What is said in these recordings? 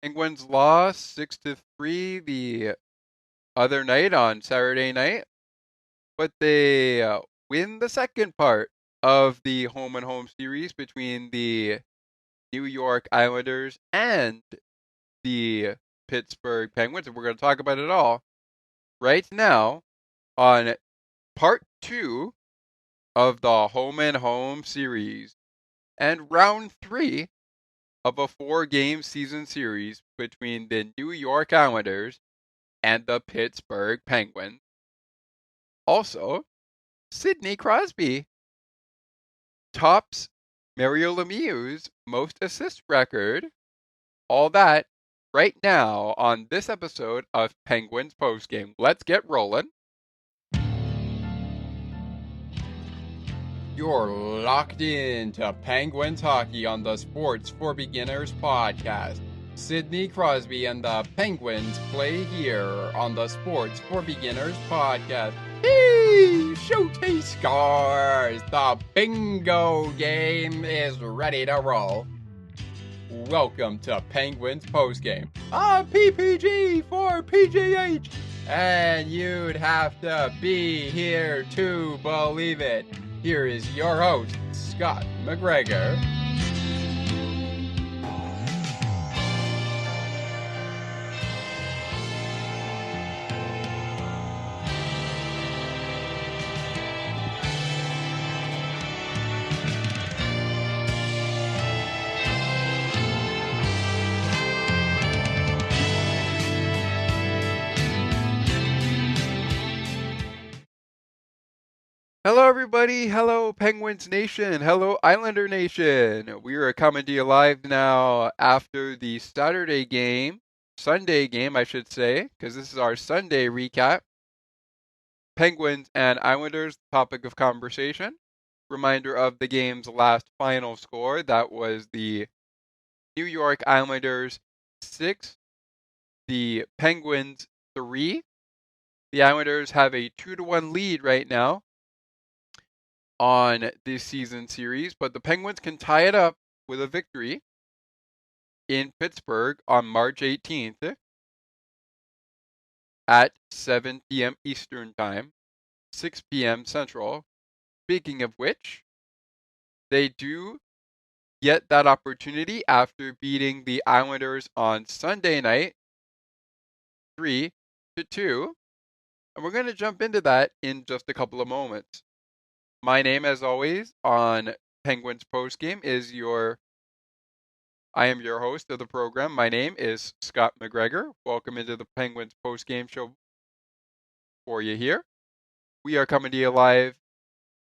Penguins lost 6-3 the other night on Saturday night, but they win the second part of the home and home series between the New York Islanders and the Pittsburgh Penguins, and we're going to talk about it all right now on part two of the home and home series and round three of a 4-game season series between the New York Islanders and the Pittsburgh Penguins. Also, Sidney Crosby tops Mario Lemieux's most assist record. All that right now on this episode of Penguins Postgame. Let's get rolling. You're locked in to Penguins hockey on the Sports for Beginners podcast. Sidney Crosby and the Penguins play here on the Sports for Beginners podcast. Hey, Showtime scores! The bingo game is ready to roll. Welcome to Penguins Postgame. PPG for PGH. And you'd have to be here to believe it. Here is your host, Scott McGregor. Hello, everybody. Hello, Penguins Nation. Hello, Islander Nation. We are coming to you live now after the Sunday game, I should say, because this is our Sunday recap. Penguins and Islanders, topic of conversation. Reminder of the game's last final score. That was the New York Islanders 6, the Penguins 3. The Islanders have a 2-1 lead right now on this season series, but the Penguins can tie it up with a victory in Pittsburgh on March 18th at 7 p.m. Eastern Time, 6 p.m. Central. Speaking of which, they do get that opportunity after beating the Islanders on Sunday night 3-2, and we're going to jump into that in just a couple of moments. My name, as always, on Penguins Postgame I am your host of the program. My name is Scott McGregor. Welcome into the Penguins Postgame show for you here. We are coming to you live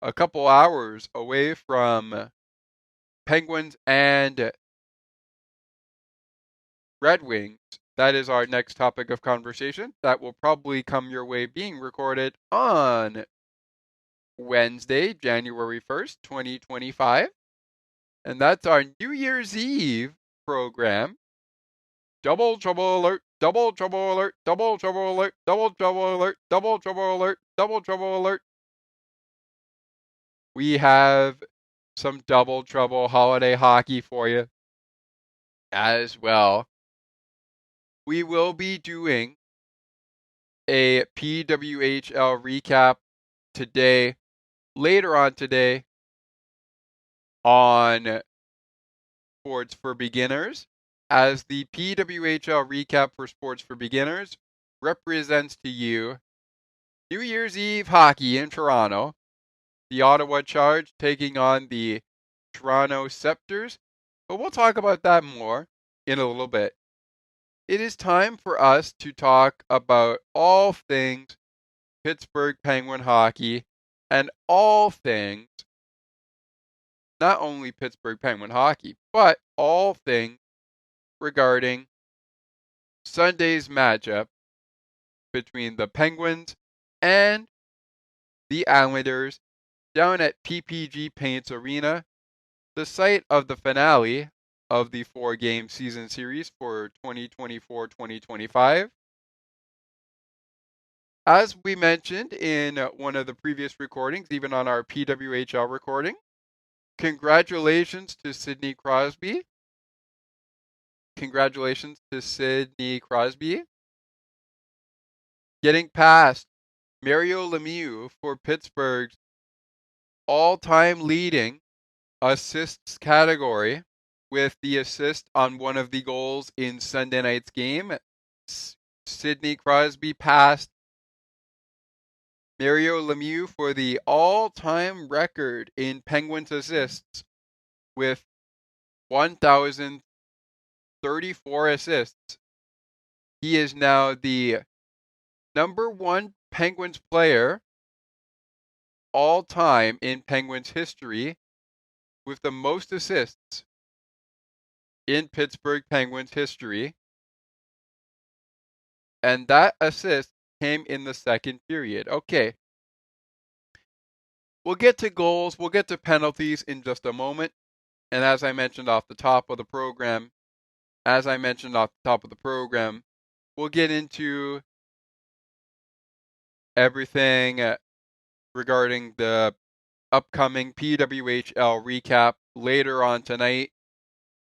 a couple hours away from Penguins and Red Wings. That is our next topic of conversation. That will probably come your way being recorded on Wednesday, January 1st, 2025. And that's our New Year's Eve program. Double trouble alert, double trouble alert, double trouble alert, double trouble alert, double trouble alert, double trouble alert. We have some double trouble holiday hockey for you as well. We will be doing a PWHL recap today, later on today, on Sports for Beginners, as the PWHL recap for Sports for Beginners represents to you New Year's Eve hockey in Toronto, the Ottawa Charge taking on the Toronto Scepters, but we'll talk about that more in a little bit. It is time for us to talk about all things Pittsburgh Penguin hockey and all things, not only Pittsburgh Penguin hockey, but all things regarding Sunday's matchup between the Penguins and the Islanders down at PPG Paints Arena, the site of the finale of the 4-game season series for 2024-2025. As we mentioned in one of the previous recordings, even on our PWHL recording, congratulations to Sidney Crosby congratulations to Sidney Crosby getting past Mario Lemieux for Pittsburgh's all-time leading assists category with the assist on one of the goals in Sunday night's game. Sidney Crosby passed Mario Lemieux for the all-time record in Penguins assists with 1,034 assists. He is now the number one Penguins player all time in Penguins history with the most assists in Pittsburgh Penguins history. And that assist came in the second period. Okay. We'll get to goals, we'll get to penalties in just a moment. And as I mentioned off the top of the program, we'll get into everything regarding the upcoming PWHL recap later on tonight.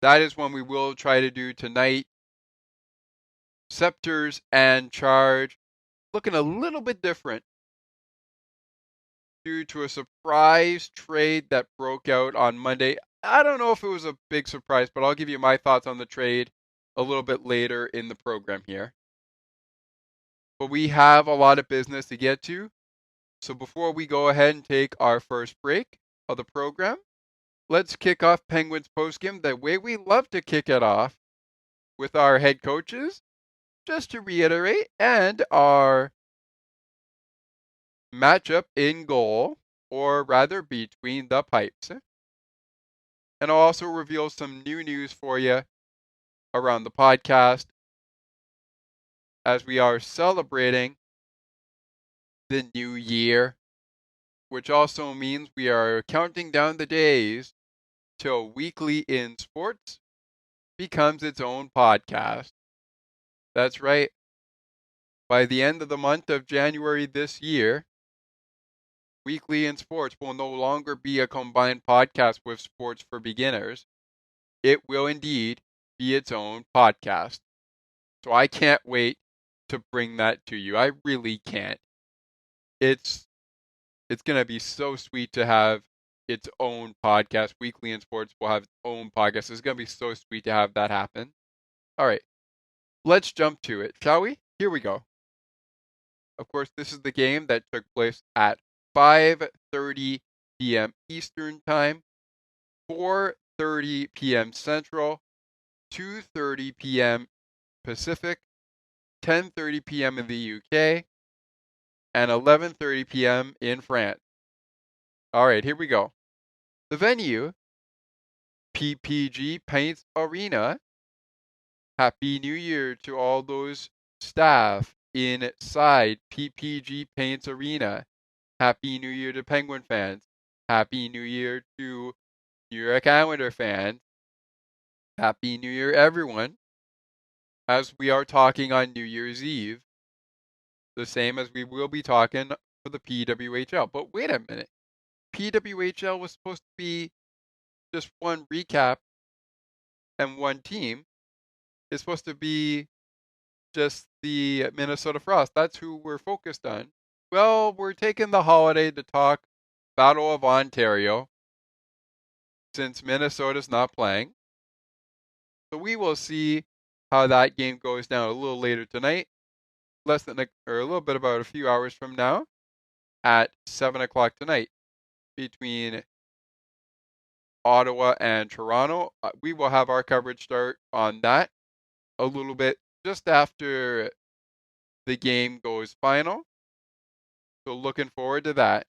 That is when we will try to do tonight. Scepters and Charge looking a little bit different due to a surprise trade that broke out on Monday. I don't know if it was a big surprise, but I'll give you my thoughts on the trade a little bit later in the program here. But we have a lot of business to get to. So before we go ahead and take our first break of the program, let's kick off Penguins postgame the way we love to kick it off with our head coaches, just to reiterate, and our matchup in goal, or rather between the pipes. And I'll also reveal some new news for you around the podcast as we are celebrating the new year, which also means we are counting down the days till Weekly in Sports becomes its own podcast. That's right. By the end of the month of January this year, Weekly in Sports will no longer be a combined podcast with Sports for Beginners. It will indeed be its own podcast. So I can't wait to bring that to you. I really can't. It's going to be so sweet to have its own podcast. Weekly in Sports will have its own podcast. It's going to be so sweet to have that happen. All right. Let's jump to it, shall we? Here we go. Of course, this is the game that took place at 5:30 p.m. Eastern Time, 4:30 p.m. Central, 2:30 p.m. Pacific, 10:30 p.m. in the UK, and 11:30 p.m. in France. All right, here we go. The venue, PPG Paints Arena. Happy New Year to all those staff inside PPG Paints Arena. Happy New Year to Penguin fans. Happy New Year to New York Islander fans. Happy New Year, everyone. As we are talking on New Year's Eve, the same as we will be talking for the PWHL. But wait a minute. PWHL was supposed to be just one recap and one team. It's supposed to be just the Minnesota Frost. That's who we're focused on. Well, we're taking the holiday to talk Battle of Ontario since Minnesota's not playing. So we will see how that game goes down a little later tonight, a little bit about a few hours from now at 7 o'clock tonight between Ottawa and Toronto. We will have our coverage start on that a little bit just after the game goes final. So looking forward to that.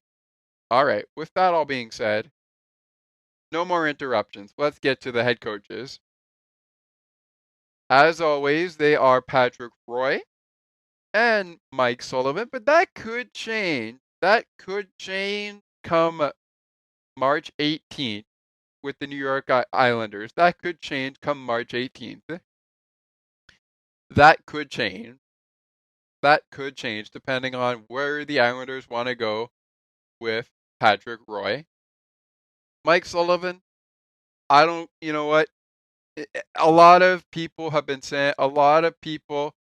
All right, with that all being said, no more interruptions. Let's get to the head coaches. As always, they are Patrick Roy and Mike Sullivan, but that could change. That could change come March 18th with the New York Islanders. That could change come March 18th. That could change. That could change depending on where the Islanders want to go with Patrick Roy. Mike Sullivan, you know what? A lot of people have been saying, a lot of people,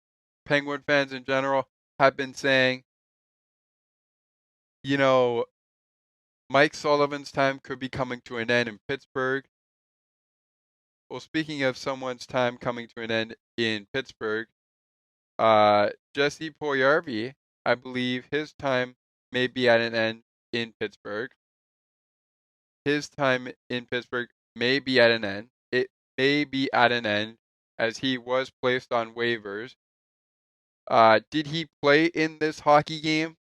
Penguin fans in general, have been saying, you know, Mike Sullivan's time could be coming to an end in Pittsburgh. Well, speaking of someone's time coming to an end in Pittsburgh, Jesse Puljujarvi, I believe his time may be at an end in Pittsburgh. His time in Pittsburgh may be at an end. It may be at an end as he was placed on waivers. Did he play in this hockey game?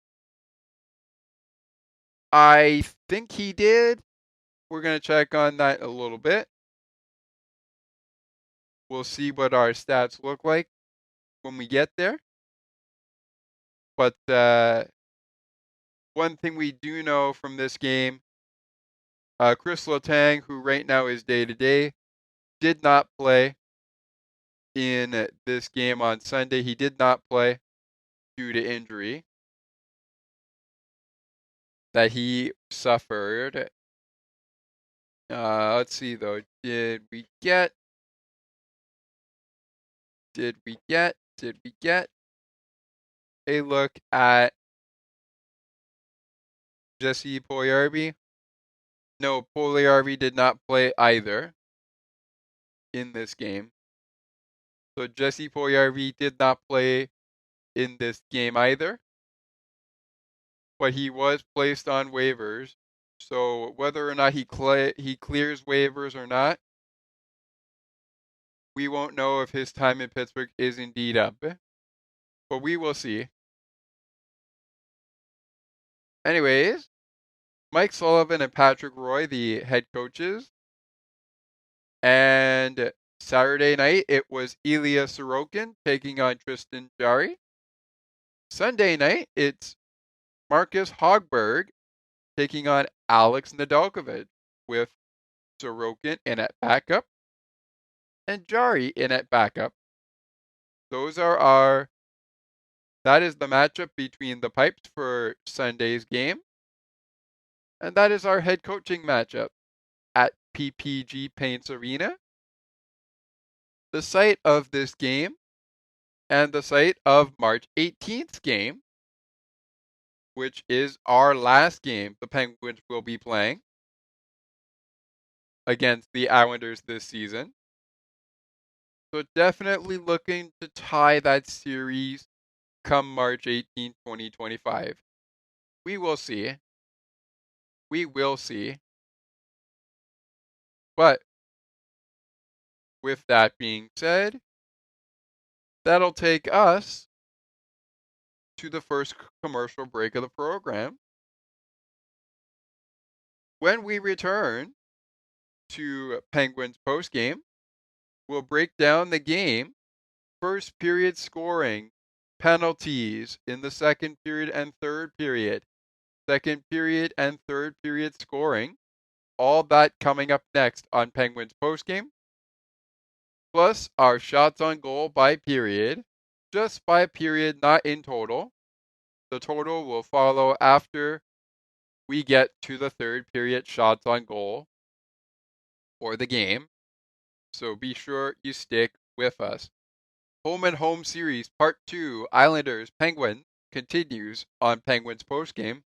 I think he did. We're going to check on that a little bit. We'll see what our stats look like when we get there. But one thing we do know from this game, Chris Letang, who right now is day-to-day, did not play in this game on Sunday. He did not play due to injury that he suffered. Let's see, though. Did we get a look at Jesse Puljujarvi? No, Puljujarvi did not play either in this game. So Jesse Puljujarvi did not play in this game either. But he was placed on waivers. So whether or not he clears waivers or not, we won't know if his time in Pittsburgh is indeed up. But we will see. Anyways, Mike Sullivan and Patrick Roy, the head coaches. And Saturday night, it was Ilya Sorokin taking on Tristan Jarry. Sunday night, it's Marcus Hogberg taking on Alex Nedeljkovic with Sorokin in at backup and Jarry in at backup. That is the matchup between the Pipes for Sunday's game. And that is our head coaching matchup at PPG Paints Arena. The site of this game and the site of March 18th game, which is our last game the Penguins will be playing against the Islanders this season. So definitely looking to tie that series come March 18, 2025. We will see. We will see. But with that being said, that'll take us to the first commercial break of the program. When we return to Penguins postgame, we'll break down the game, first period scoring, penalties in the second period and third period, second period and third period scoring, all that coming up next on Penguins postgame, plus our shots on goal by period, just by period, not in total. The total will follow after we get to the third period shots on goal for the game. So be sure you stick with us. Home and Home Series Part 2, Islanders Penguins, continues on Penguins postgame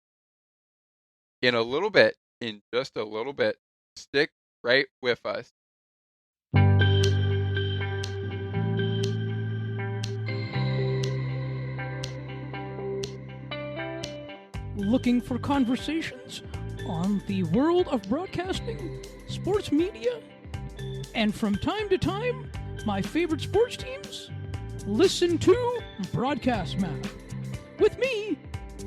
in a little bit, in just a little bit. Stick right with us. Looking for conversations on the world of broadcasting, sports media, and from time to time, my favorite sports teams? Listen to Broadcast Map with me,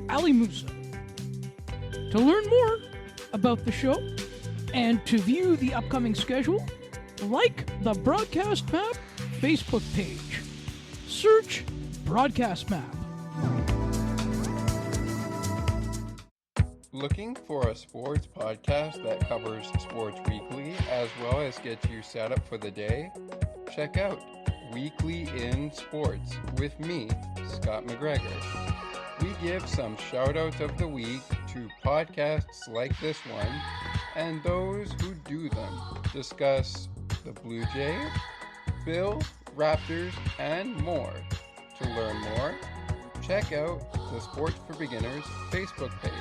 Ali Musa. To learn more about the show and to view the upcoming schedule, like the Broadcast Map Facebook page. Search Broadcast Map. Looking for a sports podcast that covers sports weekly as well as gets you set up for the day? Check out Weekly in Sports with me, Scott McGregor. We give some shout-outs of the week to podcasts like this one and those who do them, discuss the Blue Jays, Bills, Raptors, and more. To learn more, check out the Sports for Beginners Facebook page.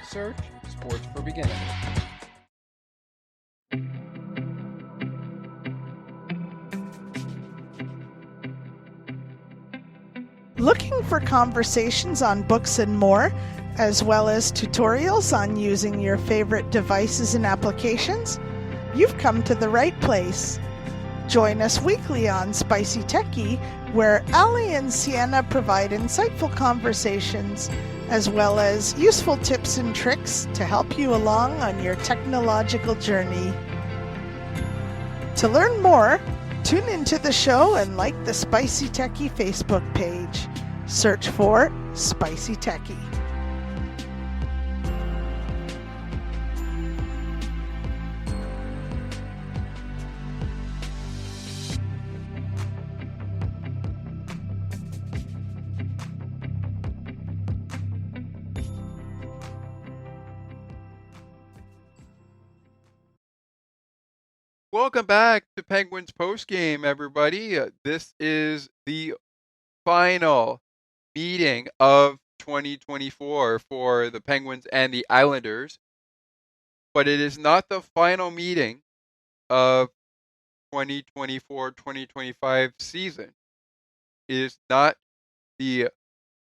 Search Sports for Beginners. Looking for conversations on books and more, as well as tutorials on using your favorite devices and applications? You've come to the right place. Join us weekly on Spicy Techie, where Ali and Sienna provide insightful conversations, as well as useful tips and tricks to help you along on your technological journey. To learn more, tune into the show and like the Spicy Techie Facebook page. Search for Spicy Techie. Welcome back to Penguins Postgame, everybody. This is the final meeting of 2024 for the Penguins and the Islanders, but it is not the final meeting of 2024-2025 season. It is not the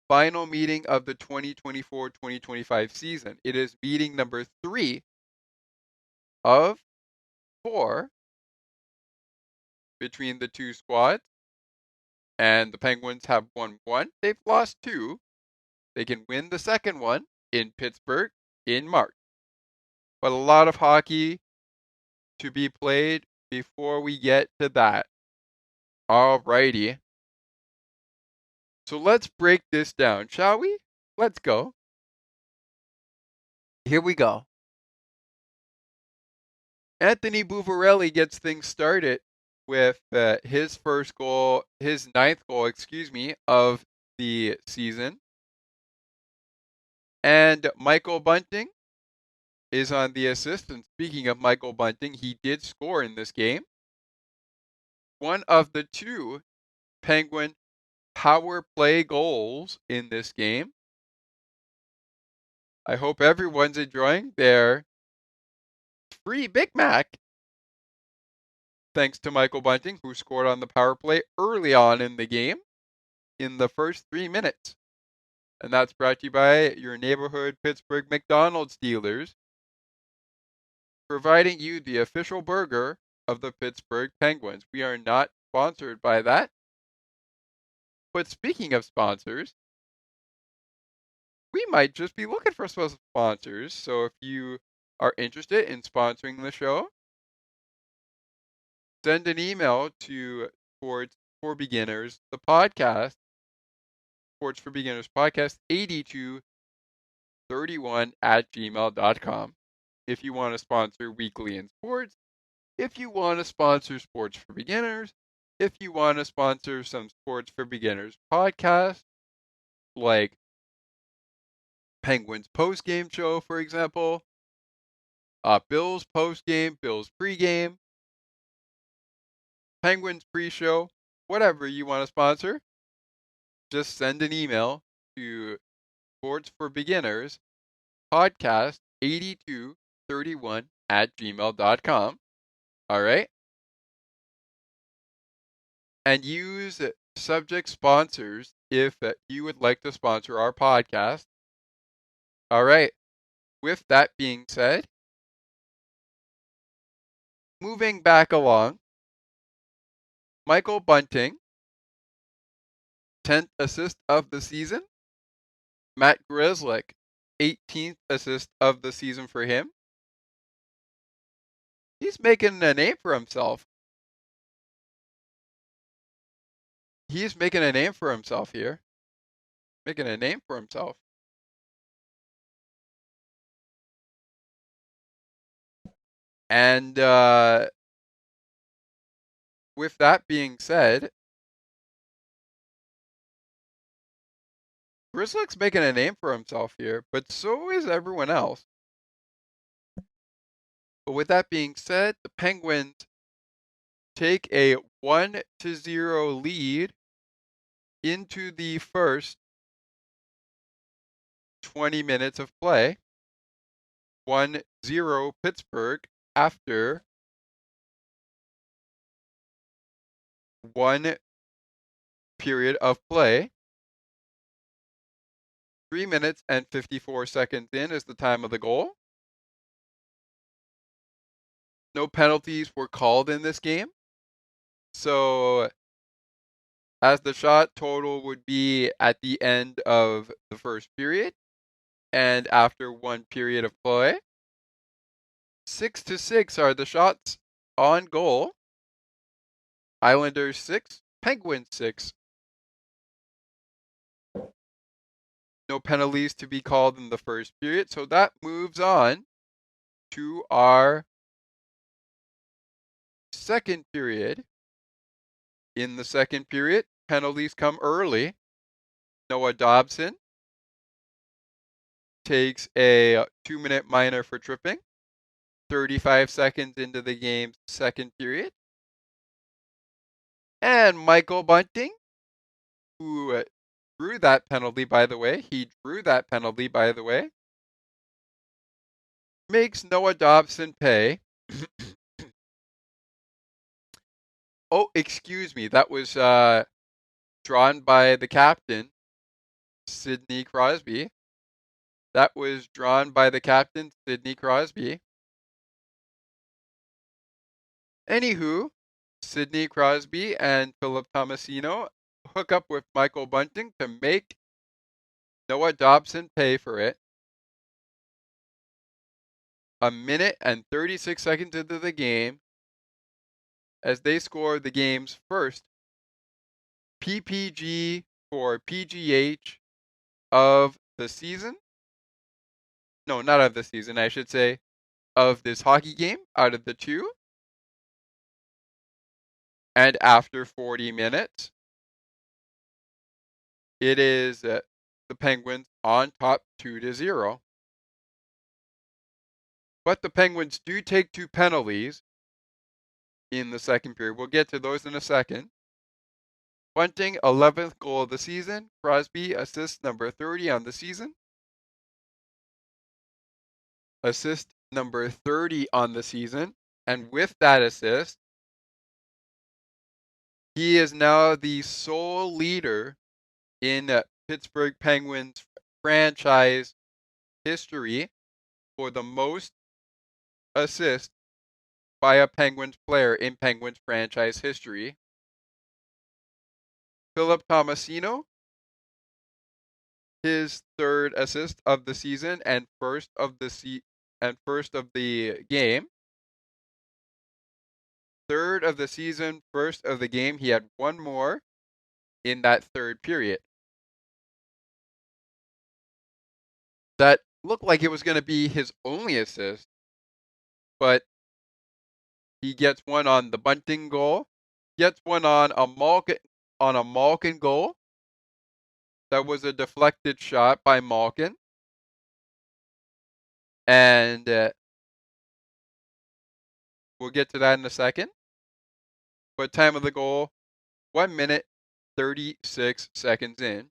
final meeting of the 2024-2025 season. It is meeting number 3 of 4 between the two squads, and the Penguins have won 1. They've lost 2. They can win the second one in Pittsburgh in March. But a lot of hockey to be played before we get to that. Alrighty. So let's break this down, shall we? Let's go. Here we go. Anthony Buvarelli gets things started with his first goal, his 9th goal, of the season. And Michael Bunting is on the assist. And speaking of Michael Bunting, he did score in this game. One of the 2 Penguin power play goals in this game. I hope everyone's enjoying their free Big Mac. Thanks to Michael Bunting, who scored on the power play early on in the game in the first 3 minutes. And that's brought to you by your neighborhood Pittsburgh McDonald's dealers, providing you the official burger of the Pittsburgh Penguins. We are not sponsored by that. But speaking of sponsors, we might just be looking for some sponsors. So if you are interested in sponsoring the show, send an email to Sports for Beginners, the podcast, Sports for Beginners podcast 8231@gmail.com. If you want to sponsor Weekly in Sports, if you want to sponsor Sports for Beginners, if you want to sponsor some Sports for Beginners podcasts, like Penguins postgame show, for example, Bills postgame, Bills pregame, Penguins pre-show, whatever you want to sponsor, just send an email to Sports for Beginners podcast 8231@gmail.com. All right. And use subject sponsors if you would like to sponsor our podcast. All right. With that being said, moving back along, Michael Bunting, 10th assist of the season. Matt Grzelcyk, 18th assist of the season for him. He's making a name for himself. He's making a name for himself here. Making a name for himself. And with that being said, Grzelcyk's making a name for himself here, but so is everyone else. But with that being said, the Penguins take a 1-0 lead into the first 20 minutes of play. 1-0 Pittsburgh after one period of play. 3 minutes and 54 seconds in is the time of the goal. No penalties were called in this game. So as the shot total would be at the end of the first period and after one period of play. 6-6 are the shots on goal. Islanders 6, Penguins 6. No penalties to be called in the first period, so that moves on to our second period. In the second period, penalties come early. Noah Dobson takes a 2-minute minor for tripping. 35 seconds into the game's second period. And Michael Bunting, who drew that penalty, by the way, makes Noah Dobson pay. Oh, excuse me, that was drawn by the captain, Sidney Crosby. Anywho, Sidney Crosby and Philip Tomasino hook up with Michael Bunting to make Noah Dobson pay for it. 1 minute and 36 seconds into the game, as they score the game's first PPG or PGH of the season. No, not of the season, I should say, of this hockey game out of the two. And after 40 minutes, it is the Penguins on top 2-0. But the Penguins do take 2 penalties in the second period. We'll get to those in a second. Bunting, 11th goal of the season. Crosby, assist number 30 on the season. Assist number 30 on the season. And with that assist, he is now the sole leader in Pittsburgh Penguins franchise history for the most assists by a Penguins player in Penguins franchise history. Philip Tomasino, his 3rd assist of the season and first of the game. 3rd of the season, 1st of the game. He had one more in that 3rd period. That looked like it was going to be his only assist, but he gets one on the Bunting goal, gets one on a Malkin goal. That was a deflected shot by Malkin. And we'll get to that in a second. But time of the goal, 1 minute, 36 seconds in.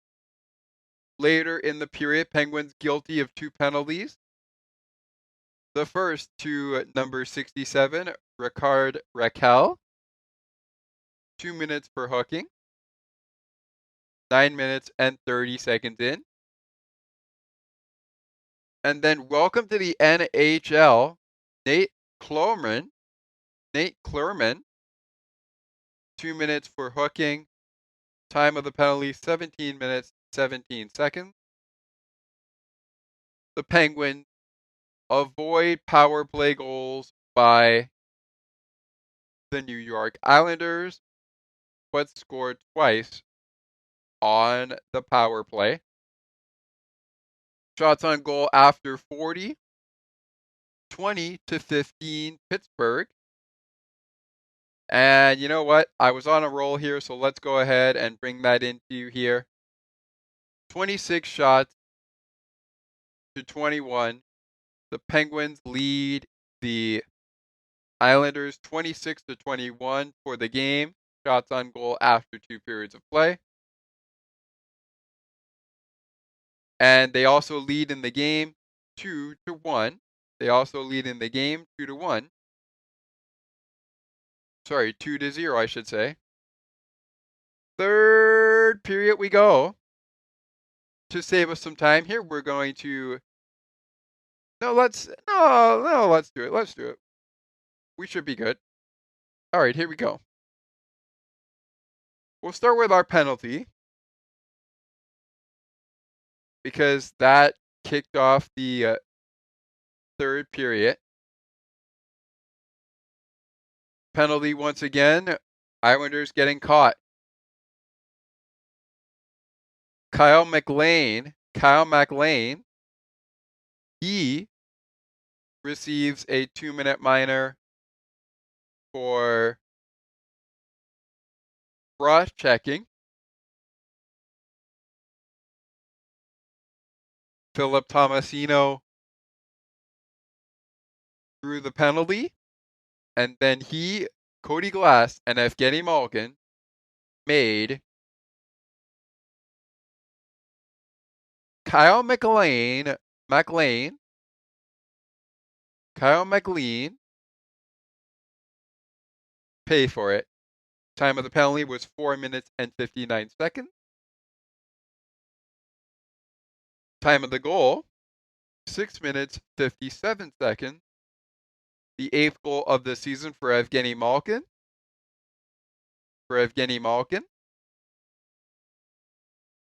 Later in the period, Penguins guilty of 2 penalties. The first to number 67, Ricard Raquel. 2 minutes for hooking. 9 minutes and 30 seconds in. And then welcome to the NHL, Nate Clerman. 2 minutes for hooking. Time of the penalty, 17 minutes, 17 seconds. The Penguins avoid power play goals by the New York Islanders, but scored twice on the power play. Shots on goal after 40, 20-15 Pittsburgh. And you know what? I was on a roll here, so let's go ahead and bring that into here. 26 shots to 21. The Penguins lead the Islanders 26-21 for the game. Shots on goal after 2 periods of play. And they also lead in the game 2-1. They also lead in the game 2-1. Sorry, 2-0, I should say. Third period we go. To save us some time here, we're going to let's do it. Let's do it. We should be good. All right, here we go. We'll start with our penalty because that kicked off the third period. Penalty once again. Islanders getting caught. Kyle McLean, he receives a 2-minute minor for cross checking. Philip Tomasino drew the penalty, and then Cody Glass, and Evgeny Malkin made Kyle McLean pay for it. Time of the penalty was 4 minutes and 59 seconds. Time of the goal, 6 minutes, 57 seconds. The 8th goal of the season for Evgeny Malkin.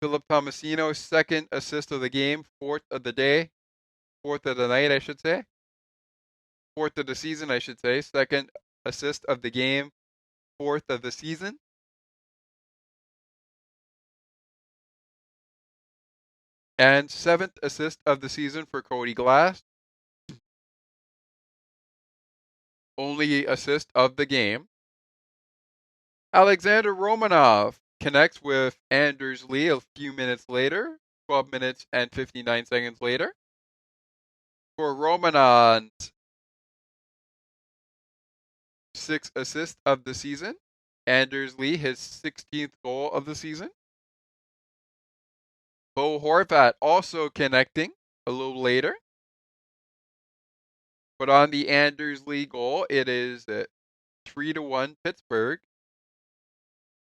Philip Tomasino's 2nd assist of the game, 4th of the night, I should say. 4th of the season, I should say. 2nd assist of the game, 4th of the season. And 7th assist of the season for Cody Glass. Only assist of the game. Alexander Romanov connects with Anders Lee a few minutes later, 12 minutes and 59 seconds later. For Romanov's 6th assist of the season. Anders Lee, his 16th goal of the season. Bo Horvat also connecting a little later. But on the Anders Lee goal, it is 3-1 Pittsburgh.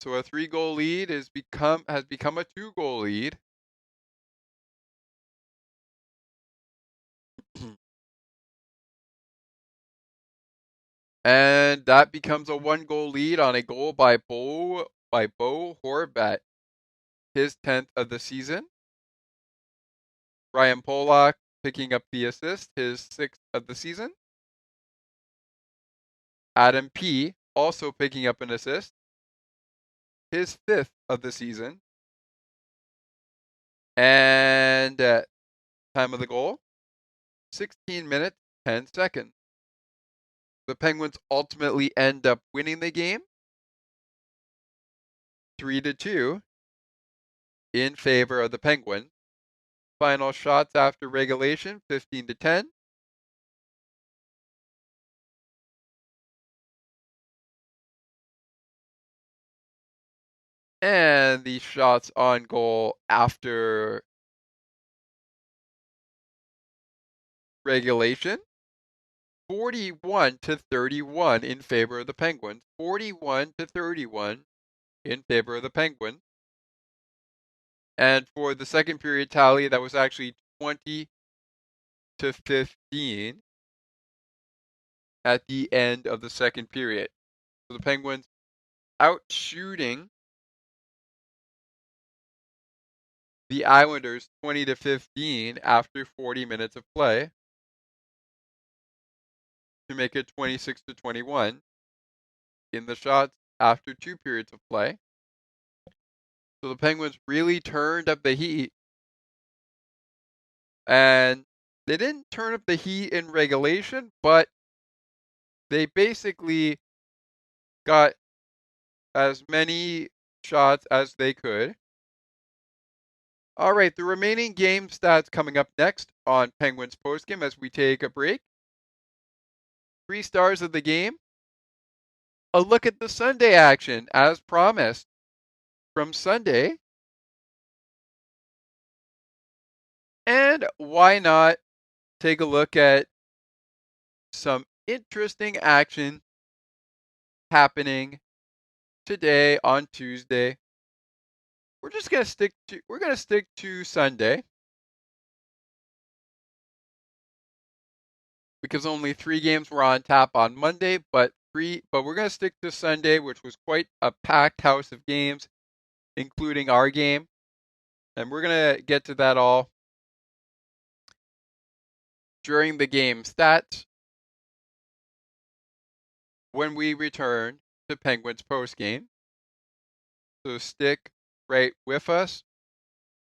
So a 3-goal lead has become a 2-goal lead. And that becomes a 1-goal lead on a goal by Bo Horvat, his 10th of the season. Ryan Polak picking up the assist, his 6th of the season. Adam P. also picking up an assist, his 5th of the season. And time of the goal, 16 minutes, 10 seconds. The Penguins ultimately end up winning the game 3-2 in favor of the Penguins. Final shots after regulation, 15-10. And the shots on goal after regulation, 41-31 in favor of the Penguins. 41-31 in favor of the Penguins. And for the second period tally, that was actually 20-15 at the end of the second period. So the Penguins out shooting the Islanders 20-15 after 40 minutes of play to make it 26-21 in the shots after 2 periods of play. So the Penguins really turned up the heat. And they didn't turn up the heat in regulation, but they basically got as many shots as they could. All right, the remaining game stats coming up next on Penguins Postgame as we take a break. 3 stars of the game, a look at the Sunday action as promised from Sunday. And why not take a look at some interesting action happening today on Tuesday. We're going to stick to Sunday because only 3 games were on tap on Monday, but we're going to stick to Sunday, which was quite a packed house of games, including our game. And we're going to get to that all during the game stats when we return to Penguins postgame. So stick right with us.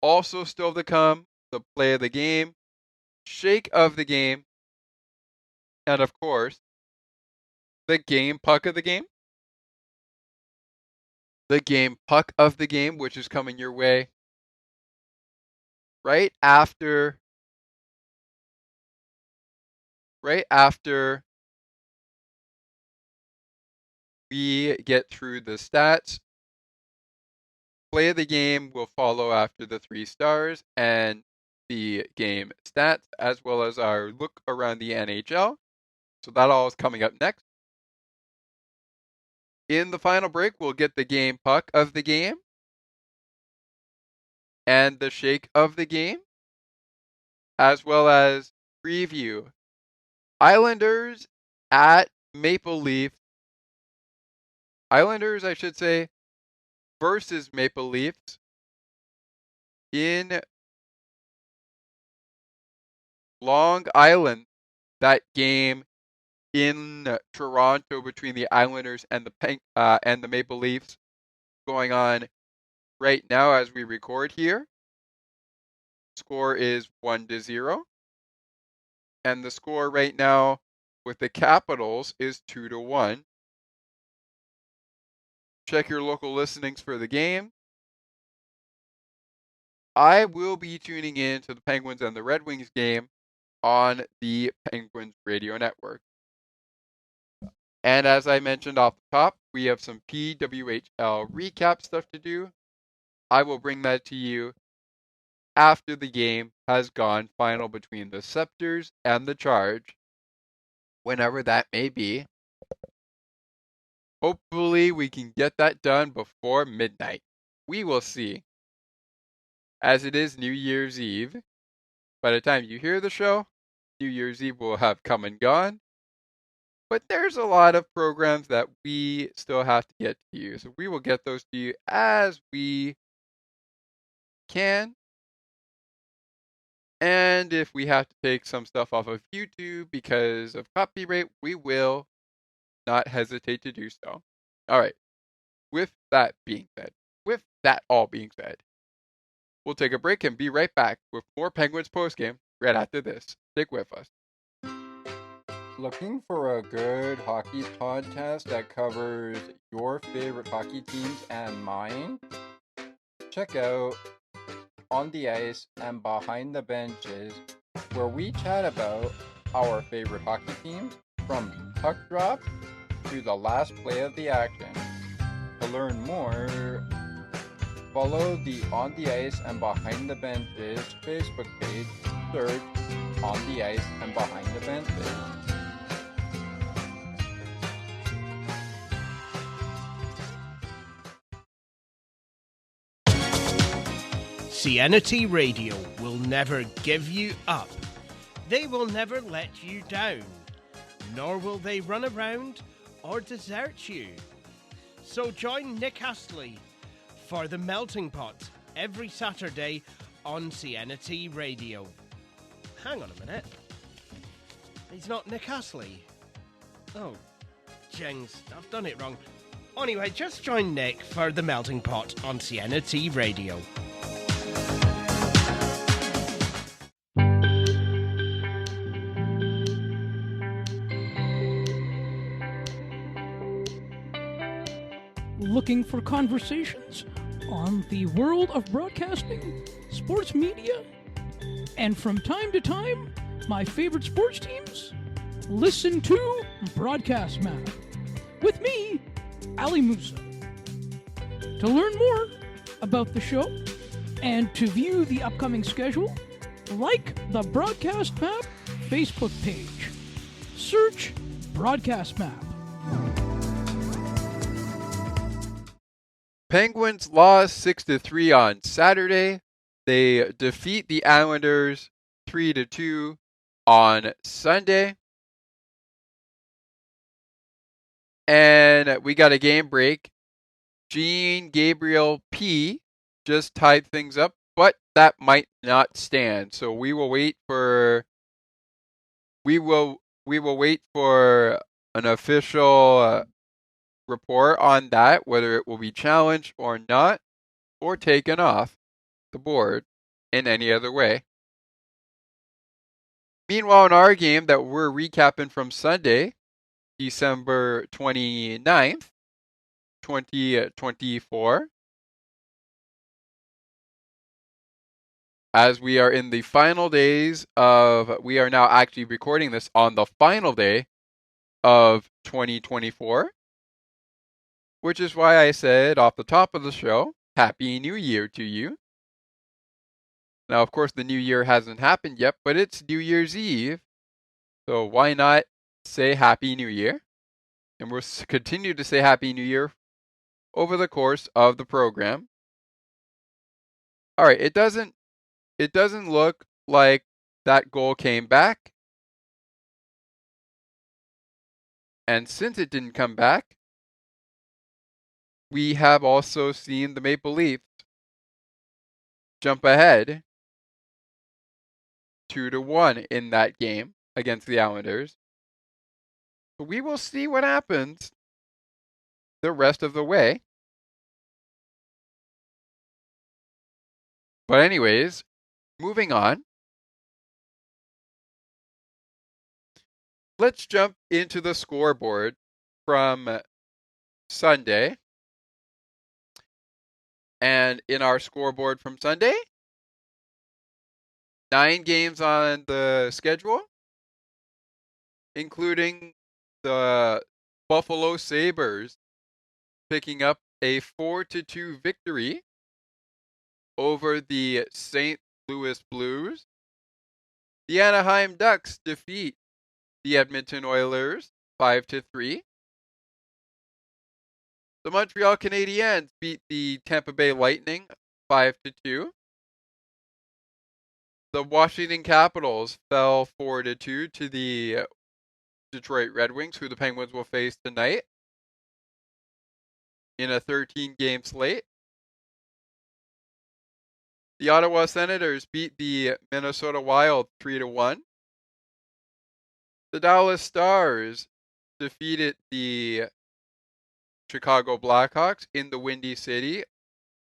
Also still to come, the play of the game, shake of the game, and of course, the game puck of the game. The game puck of the game, which is coming your way right after we get through the stats. Play of the game will follow after the 3 stars and the game stats, as well as our look around the NHL. So that all is coming up next. In the final break, we'll get the game puck of the game and the shake of the game, as well as preview Islanders at Maple Leafs. Islanders, I should say, versus Maple Leafs in Long Island. That game in Toronto between the Islanders and the Maple Leafs going on right now as we record here. Score is 1-0. And the score right now with the Capitals is 2-1. Check your local listenings for the game. I will be tuning in to the Penguins and the Red Wings game on the Penguins Radio Network. And as I mentioned off the top, we have some PWHL recap stuff to do. I will bring that to you after the game has gone final between the Scepters and the Charge, whenever that may be. Hopefully we can get that done before midnight. We will see. As it is New Year's Eve, by the time you hear the show, New Year's Eve will have come and gone. But there's a lot of programs that we still have to get to you. So we will get those to you as we can. And if we have to take some stuff off of YouTube because of copyright, we will not hesitate to do so. All right. With that all being said, we'll take a break and be right back with more Penguins postgame right after this. Stick with us. Looking for a good hockey podcast that covers your favorite hockey teams and mine? Check out On the Ice and Behind the Benches, where we chat about our favorite hockey teams from puck drop to the last play of the action. To learn more, follow the On the Ice and Behind the Benches Facebook page. Search On the Ice and Behind the Benches. CNT Radio will never give you up. They will never let you down. Nor will they run around or desert you. So join Nick Astley for The Melting Pot every Saturday on CNT Radio. Hang on a minute. He's not Nick Astley. Oh, jings, I've done it wrong. Anyway, just join Nick for The Melting Pot on CNT Radio. Looking for conversations on the world of broadcasting, sports media, and from time to time, my favorite sports teams? listen to Broadcast Map with me, Ali Musa. To learn more about the show and to view the upcoming schedule, like the Broadcast Map Facebook page. Search Broadcast Map. Penguins lost 6-3 on Saturday. They defeat the Islanders 3-2 on Sunday. And we got a game break. Jean Gabriel P just tied things up, but that might not stand. So we will wait for an official report on that, whether it will be challenged or not, or taken off the board in any other way. Meanwhile, in our game that we're recapping from Sunday, December 29th, 2024, as we are in the final days of, we are now actually recording this on the final day of 2024, which is why I said off the top of the show, Happy New Year to you. Now, of course, the new year hasn't happened yet, but it's New Year's Eve, so why not say Happy New Year? And we'll continue to say Happy New Year over the course of the program. All right, it doesn't look like that goal came back. And since it didn't come back, we have also seen the Maple Leafs jump ahead 2-1 in that game against the Islanders. So we will see what happens the rest of the way. But anyways, moving on. Let's jump into the scoreboard from Sunday. And in our scoreboard from Sunday, 9 games on the schedule, including the Buffalo Sabres picking up a 4-2 victory over the St. Louis Blues. The Anaheim Ducks defeat the Edmonton Oilers 5-3. The Montreal Canadiens beat the Tampa Bay Lightning 5-2. The Washington Capitals fell 4-2 to the Detroit Red Wings, who the Penguins will face tonight in a 13-game slate. The Ottawa Senators beat the Minnesota Wild 3-1. The Dallas Stars defeated the Chicago Blackhawks in the Windy City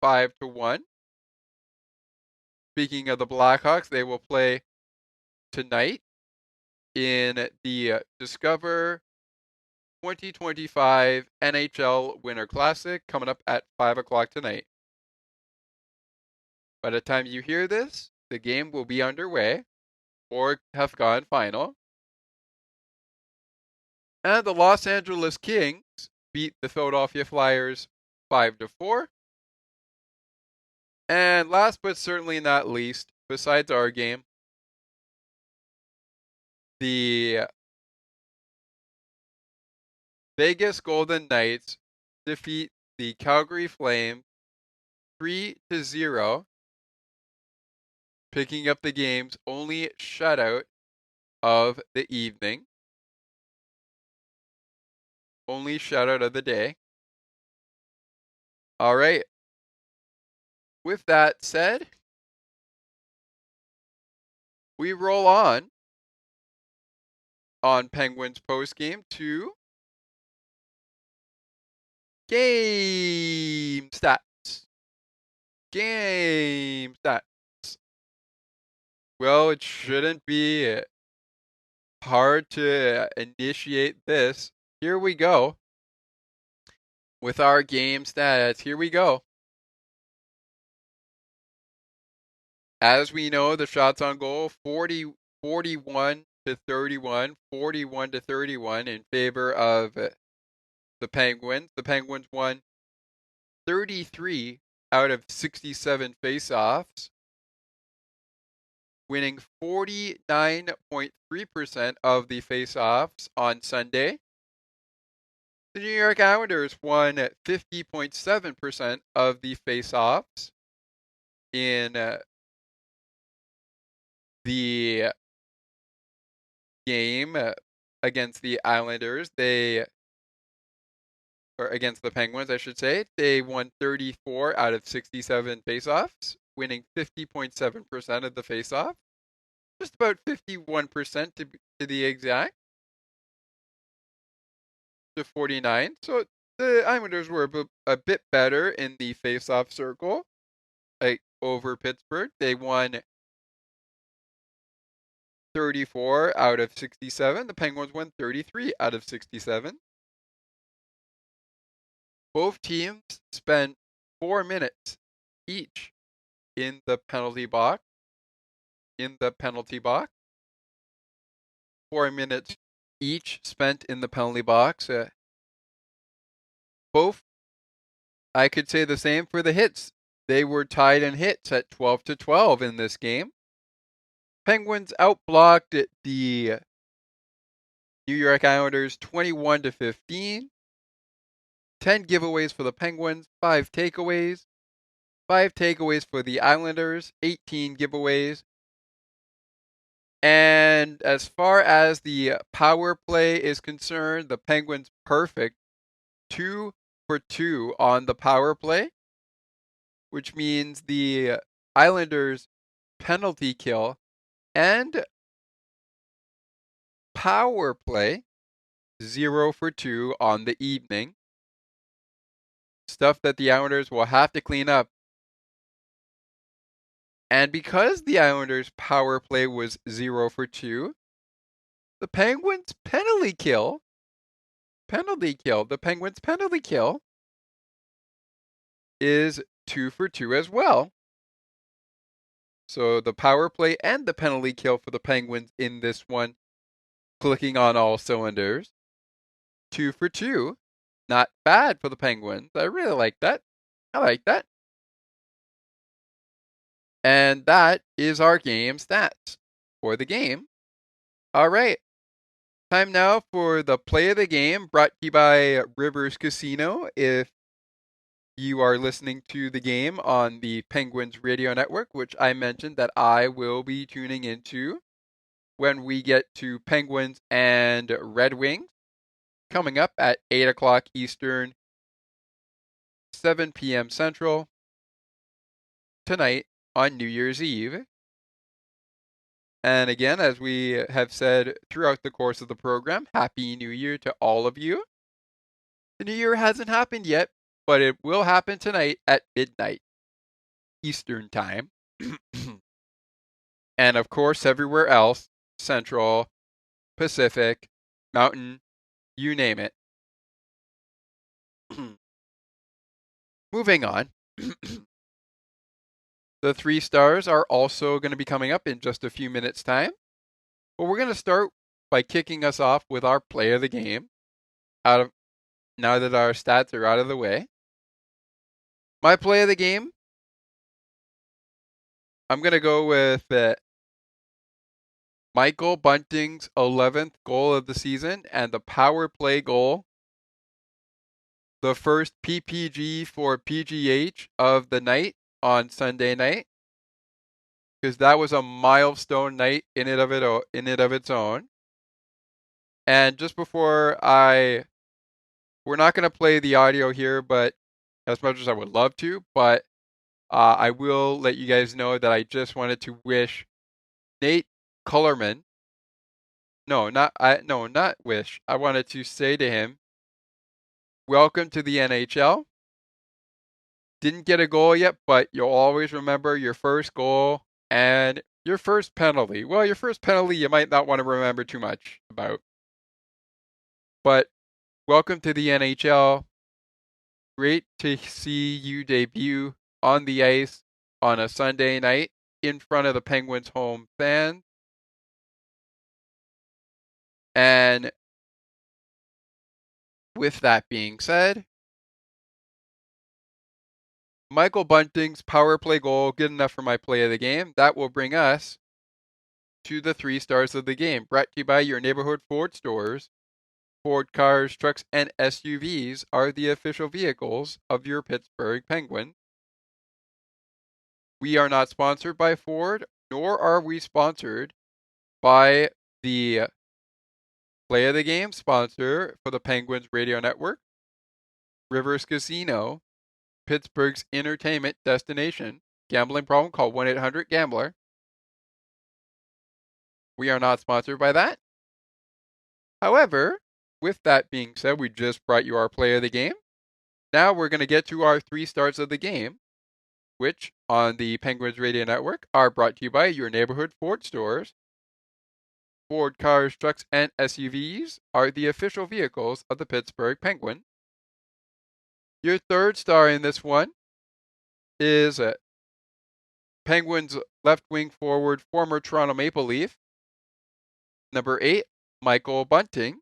5-1. Speaking of the Blackhawks, they will play tonight in the Discover 2025 NHL Winter Classic coming up at 5 o'clock tonight. By the time you hear this, the game will be underway or have gone final. And the Los Angeles Kings beat the Philadelphia Flyers 5-4. And last but certainly not least, besides our game, the Vegas Golden Knights defeat the Calgary Flames 3-0, picking up the game's only shutout of the evening. Only shutout of the day. All right. With that said, we roll on Penguins postgame to game stats. Game stats. Well, it shouldn't be hard to initiate this. Here we go. With our game stats, here we go. As we know, the shots on goal, 41 to 31, 41 to 31 in favor of the Penguins. The Penguins won 33 out of 67 faceoffs, winning 49.3% of the faceoffs on Sunday. The New York Islanders won 50.7% of the faceoffs in the game against the Islanders. Or against the Penguins, I should say. They won 34 out of 67 faceoffs, winning 50.7% of the faceoff. Just about 51% to the exact. To 49. So the Islanders were a bit better in the faceoff circle, like over Pittsburgh. They won 34 out of 67. The Penguins won 33 out of 67. Both teams spent 4 minutes each in the penalty box. 4 minutes each spent in the penalty box. Both, I could say the same for the hits. They were tied in hits at 12 to 12 in this game. Penguins outblocked the New York Islanders 21 to 15. 10 giveaways for the Penguins, 5 takeaways. 5 takeaways for the Islanders, 18 giveaways. And as far as the power play is concerned, the Penguins perfect 2 for 2 on the power play, which means the Islanders penalty kill and power play 0 for 2 on the evening. Stuff that the Islanders will have to clean up. And because the Islanders' power play was 0 for 2, the Penguins' penalty kill, the Penguins' penalty kill is 2 for 2 as well. So the power play and the penalty kill for the Penguins in this one, clicking on all cylinders. 2 for 2. Not bad for the Penguins. I really like that. I like that. And that is our game stats for the game. All right. Time now for the play of the game, brought to you by Rivers Casino. If you are listening to the game on the Penguins radio network, which I mentioned that I will be tuning into when we get to Penguins and Red Wings, coming up at 8 o'clock Eastern, 7 p.m. Central, tonight on New Year's Eve. And again, as we have said throughout the course of the program, Happy New Year to all of you. The New Year hasn't happened yet, but it will happen tonight at midnight Eastern Time. And of course, everywhere else, Central, Pacific, Mountain, you name it. Moving on. The 3 stars are also going to be coming up in just a few minutes' time. But we're going to start by kicking us off with our play of the game. Now that our stats are out of the way. My play of the game, I'm going to go with Michael Bunting's 11th goal of the season and the power play goal. The first PPG for PGH of the night on Sunday night, because that was a milestone night in it of its own. And just before we're not going to play the audio here, but as much as I would love to, but I will let you guys know that I just wanted to wish Nate Cullerman. Not wish. I wanted to say to him, welcome to the NHL. Didn't get a goal yet, but you'll always remember your first goal and your first penalty. Well, your first penalty you might not want to remember too much about. But welcome to the NHL. Great to see you debut on the ice on a Sunday night in front of the Penguins home fans. And with that being said, Michael Bunting's power play goal, good enough for my play of the game. That will bring us to the 3 stars of the game, brought to you by your neighborhood Ford stores. Ford cars, trucks, and SUVs are the official vehicles of your Pittsburgh Penguins. We are not sponsored by Ford, nor are we sponsored by the play of the game sponsor for the Penguins radio network, Rivers Casino, Pittsburgh's entertainment destination. Gambling problem, call 1-800-GAMBLER. We are not sponsored by that. However, with that being said, we just brought you our play of the game. Now we're going to get to our 3 stars of the game, which on the Penguins Radio Network are brought to you by your neighborhood Ford stores. Ford cars, trucks, and SUVs are the official vehicles of the Pittsburgh Penguins. Your 3rd star in this one is Penguins left wing forward, former Toronto Maple Leaf, number 8, Michael Bunting.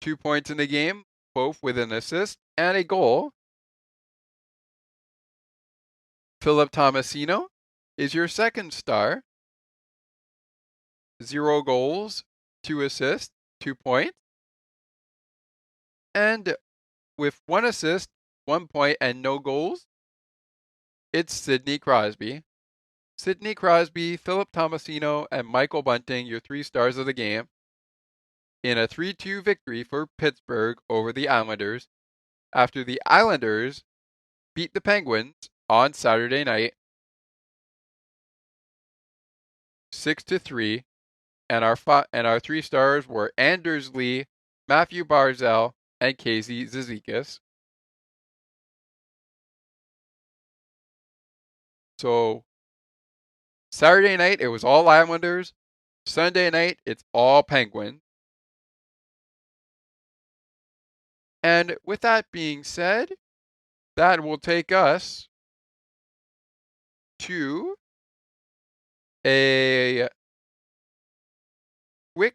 2 points in the game, both with an assist and a goal. Philip Tomasino is your 2nd star. 0 goals, 2 assists, 2 points. And with 1 assist, 1 point, and no goals, it's Sidney Crosby. Sidney Crosby, Philip Tomasino, and Michael Bunting, your 3 stars of the game, in a 3-2 victory for Pittsburgh over the Islanders after the Islanders beat the Penguins on Saturday night 6-3, and our 3 stars were Anders Lee, Matthew Barzal, and Casey Zizekas. So Saturday night it was all Islanders. Sunday night it's all Penguins. And with that being said, that will take us to a quick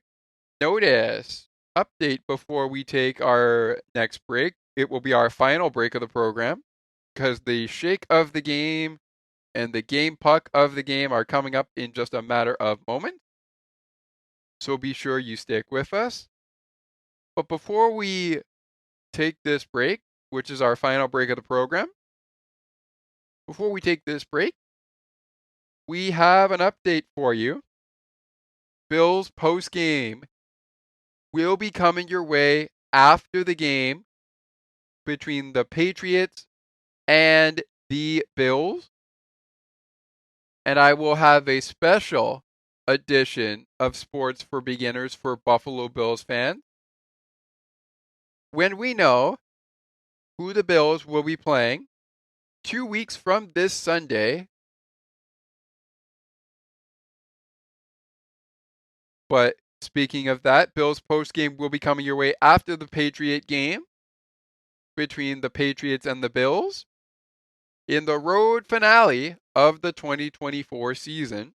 notice update before we take our next break. It will be our final break of the program because the shake of the game and the game puck of the game are coming up in just a matter of moments. So be sure you stick with us. But before we take this break, which is our final break of the program, before we take this break, we have an update for you. Bills post-game will be coming your way after the game between the Patriots and the Bills. And I will have a special edition of Sports for Beginners for Buffalo Bills fans when we know who the Bills will be playing 2 weeks from this Sunday. But speaking of that, Bills postgame will be coming your way after the Patriot game between the Patriots and the Bills in the road finale of the 2024 season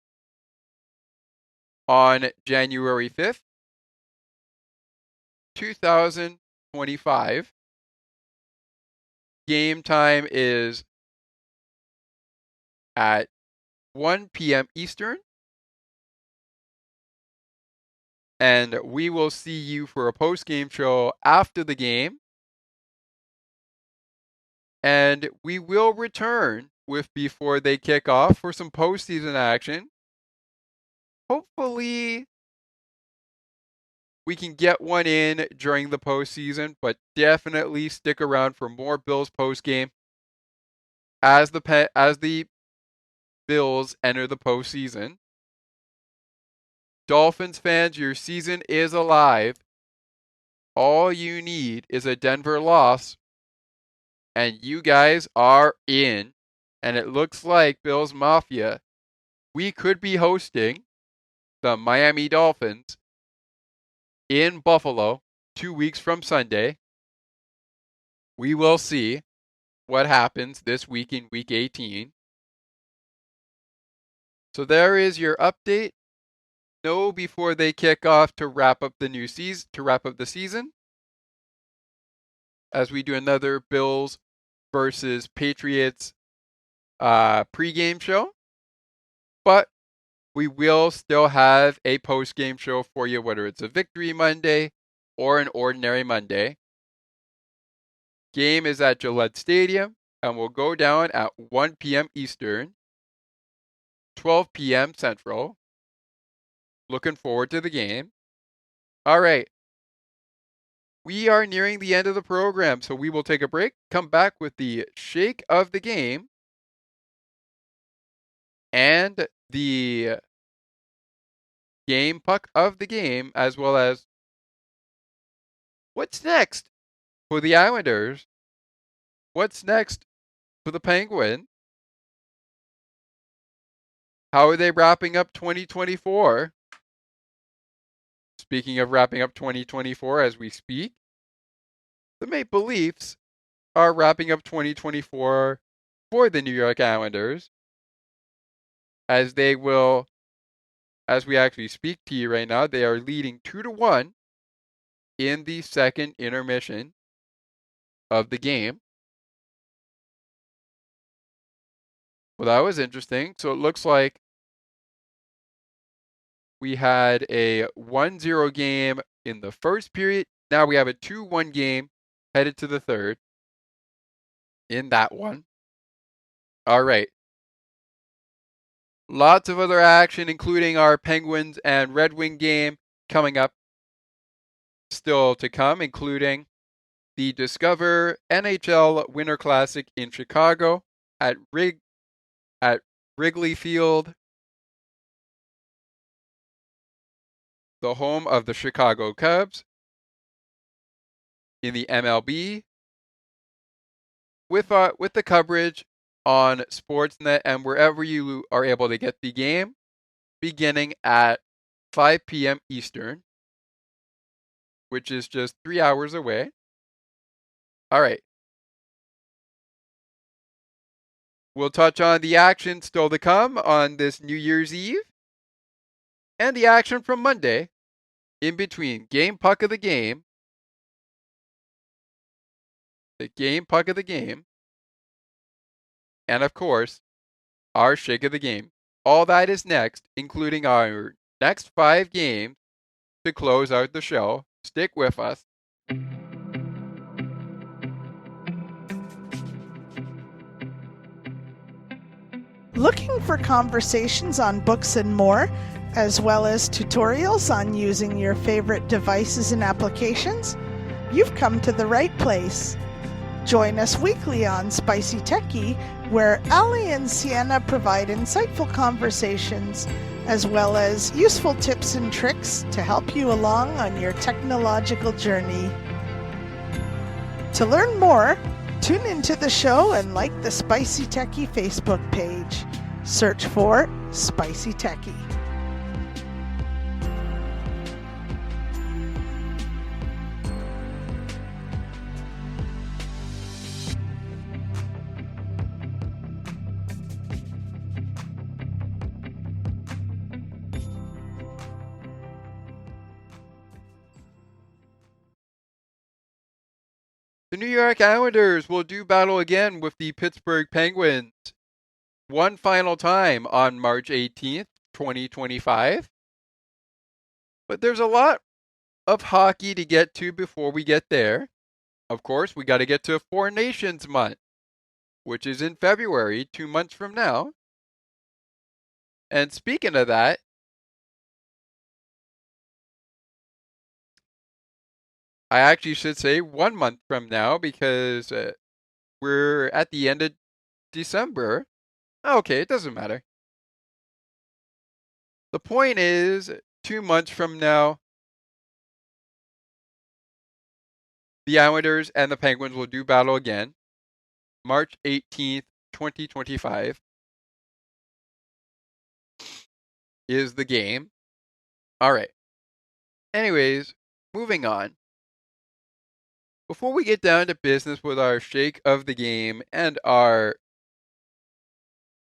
on January 5th, 2025. Game time is at 1 p.m. Eastern. And we will see you for a post-game show after the game. And we will return with before they kick off for some postseason action. Hopefully, we can get one in during the postseason, but definitely stick around for more Bills postgame as the Bills enter the postseason. Dolphins fans, your season is alive. All you need is a Denver loss, and you guys are in. And it looks like Bills Mafia, we could be hosting the Miami Dolphins in Buffalo 2 weeks from Sunday. We will see what happens this week in Week 18. So there is your update know before they kick off to wrap up the season, as we do another Bills versus Patriots pregame show. But we will still have a post-game show for you, whether it's a Victory Monday or an ordinary Monday. Game is at Gillette Stadium and will go down at 1 p.m. Eastern, 12 p.m. Central. Looking forward to the game. All right. We are nearing the end of the program, so we will take a break, come back with the shake of the game and the game puck of the game, as well as what's next for the Islanders, what's next for the Penguins, how are they wrapping up 2024? Speaking of wrapping up 2024 as we speak, the Maple Leafs are wrapping up 2024 for the New York Islanders, as they will, as we actually speak to you right now, they are leading 2-1 in the second intermission of the game. Well, that was interesting. So it looks like we had a 1-0 game in the first period. Now we have a 2-1 game headed to the third in that one. All right. Lots of other action, including our Penguins and Red Wing game coming up still to come, including the Discover NHL Winter Classic in Chicago at Wrigley Field, the home of the Chicago Cubs in the MLB, with the coverage on Sportsnet and wherever you are able to get the game, beginning at 5 p.m. Eastern, which is just 3 hours away. All right. We'll touch on the action still to come on this New Year's Eve and the action from Monday in between game puck of the game, the game puck of the game, and of course, our shake of the game. All that is next, including our next 5 games to close out the show. Stick with us. Looking for conversations on books and more, as well as tutorials on using your favorite devices and applications? You've come to the right place. Join us weekly on Spicy Techie, where Ali and Sienna provide insightful conversations, as well as useful tips and tricks to help you along on your technological journey. To learn more, tune into the show and like the Spicy Techie Facebook page. Search for Spicy Techie. The New York Islanders will do battle again with the Pittsburgh Penguins one final time on March 18th, 2025. But there's a lot of hockey to get to before we get there. Of course, we got to get to Four Nations Month, which is in February, 2 months from now. And speaking of that, I actually should say 1 month from now, because we're at the end of December. Okay, it doesn't matter. The point is, 2 months from now, the Islanders and the Penguins will do battle again. March 18th, 2025 is the game. All right. Anyways, moving on. Before we get down to business with our shake of the game and our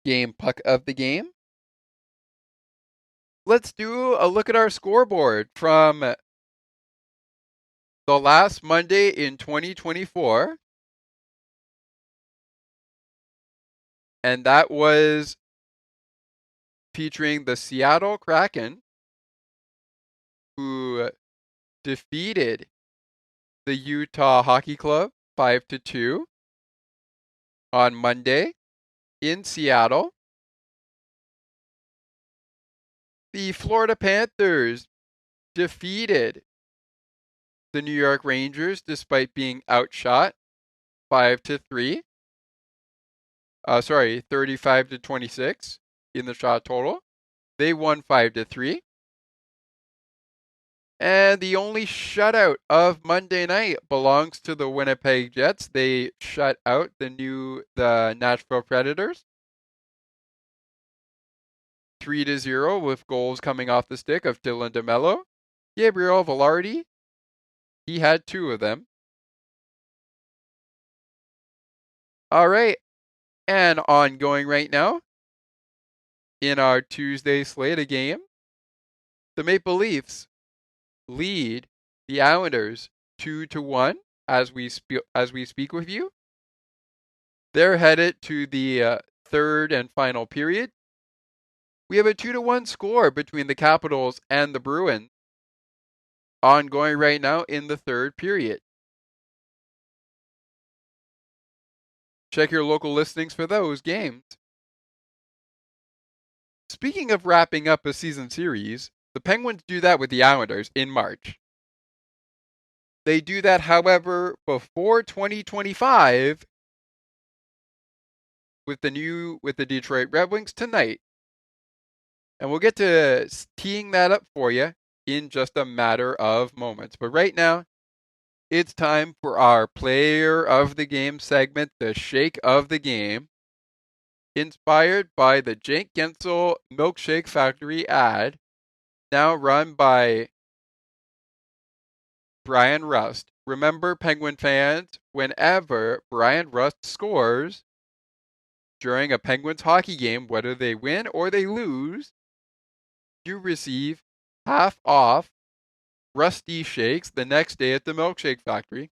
game puck of the game, let's do a look at our scoreboard from the last Monday in 2024. And that was featuring the Seattle Kraken, who defeated the Utah Hockey Club 5-2 on Monday in Seattle. The Florida Panthers defeated the New York Rangers despite being outshot 5-3. 35-26 in the shot total. They won 5-3. And the only shutout of Monday night belongs to the Winnipeg Jets. They shut out the Nashville Predators 3-0 with goals coming off the stick of Dylan DeMello. Gabriel Velarde, he had 2 of them. All right, and ongoing right now in our Tuesday slate of game, the Maple Leafs lead the Islanders 2-1 as we speak with you. They're headed to the third and final period. We have a 2-1 score between the Capitals and the Bruins ongoing right now in the third period. Check your local listings for those games. Speaking of wrapping up a season series, the Penguins do that with the Islanders in March. They do that, however, before 2025 with the Detroit Red Wings tonight. And we'll get to teeing that up for you in just a matter of moments. But right now, it's time for our Player of the Game segment, the Shake of the Game, inspired by the Jake Gensel Milkshake Factory ad, now run by Brian Rust. Remember, Penguin fans, whenever Brian Rust scores during a Penguins hockey game, whether they win or they lose, you receive half off Rusty Shakes the next day at the Milkshake Factory,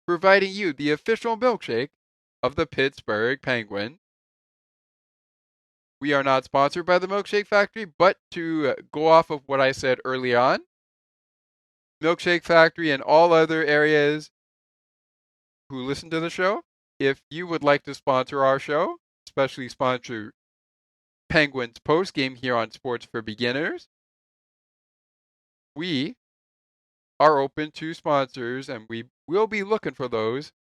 providing you the official milkshake of the Pittsburgh Penguins. We are not sponsored by the Milkshake Factory, but to go off of what I said early on, Milkshake Factory and all other areas who listen to the show, if you would like to sponsor our show, especially sponsor Penguins postgame here on Sports for Beginners, we are open to sponsors, and we will be looking for those